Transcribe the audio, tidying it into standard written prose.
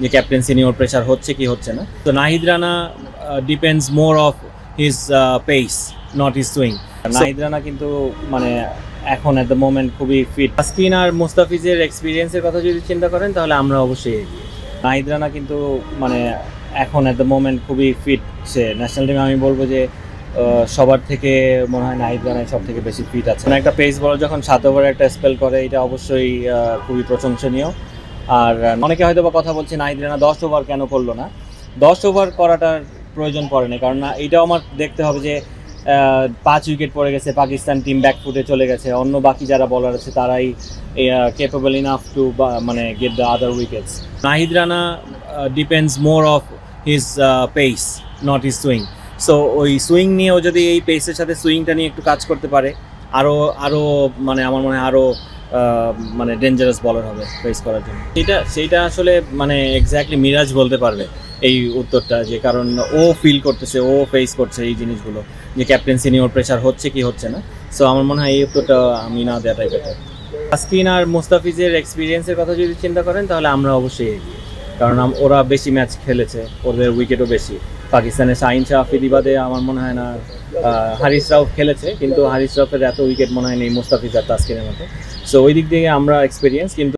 যে ক্যাপ্টেন্সি নিয়ে ওর প্রেশার হচ্ছে কি হচ্ছে না। তো Nahid Rana depends more of his pace, not his swing. Nahid Rana কিন্তু মানে এখন এট দ্য মোমেন্ট খুবই ফিট। তাসকিন আর মুস্তাফিজের এক্সপিরিয়েন্সের কথা যদি চিন্তা করেন তাহলে আমরা অবশ্যই এগিয়ে। নাহিদ রানা কিন্তু মানে এখন এট দ্য মোমেন্ট খুবই ফিট। সে ন্যাশনাল টিমে আমি বলবো যে সবার থেকে মনে হয় নাহিদ রানাই সব থেকে বেশি ফিট আছে। একটা পেস বলার যখন 7 ওভারে একটা স্পেল করে, এটা অবশ্যই খুবই প্রশংসনীয়। আর অনেকে হয়তো বা কথা বলছে নাহিদ রানা 10 ওভার কেন করলো না। 10 ওভার করাটার প্রয়োজন পড়ে না, কারণ এটাও আমার দেখতে হবে যে 5 উইকেট পড়ে গেছে, পাকিস্তান টিম ব্যাকফুটে চলে গেছে, অন্য বাকি যারা বলার আছে তারাই কেপেবল ইনাফ টু মানে get the other wickets. Nahid Rana depends more of his pace, not his swing. So ওই সুইং নিয়েও যদি এই পেসের সাথে সুইংটা নিয়ে একটু কাজ করতে পারে, আরও মানে আমার মনে হয় আরও মানে ডেঞ্জারাস বলার হবে ফেস করার জন্য। সেইটা আসলে মানে এক্স্যাক্টলি মিরাজ বলতে পারবে এই উত্তরটা, যে কারণ ও ফিল করতেছে, ও ফেস করছে এই জিনিসগুলো, যে ক্যাপ্টেন্সি নিয়ে ওর প্রেশার হচ্ছে কি হচ্ছে না। সো আমার মনে হয় এই উত্তরটা আমি না দেওয়াটাই বেটার। তাসকিন আর মুস্তাফিজের এক্সপিরিয়েন্সের কথা যদি চিন্তা করেন তাহলে আমরা অবশ্যই এগিয়ে, কারণ ওরা বেশি ম্যাচ খেলেছে, ওদের উইকেটও বেশি। পাকিস্তানের শাহিন শাহ আফ্রিদি বাদে আমার মনে হয় না হারিস রাউফ খেলেছে, কিন্তু হারিস রাউফের এত উইকেট মনে হয় নেই মুস্তাফিজ আর তাসকিনের মতো। সো ওই দিক থেকে আমরা এক্সপিরিয়েন্স, কিন্তু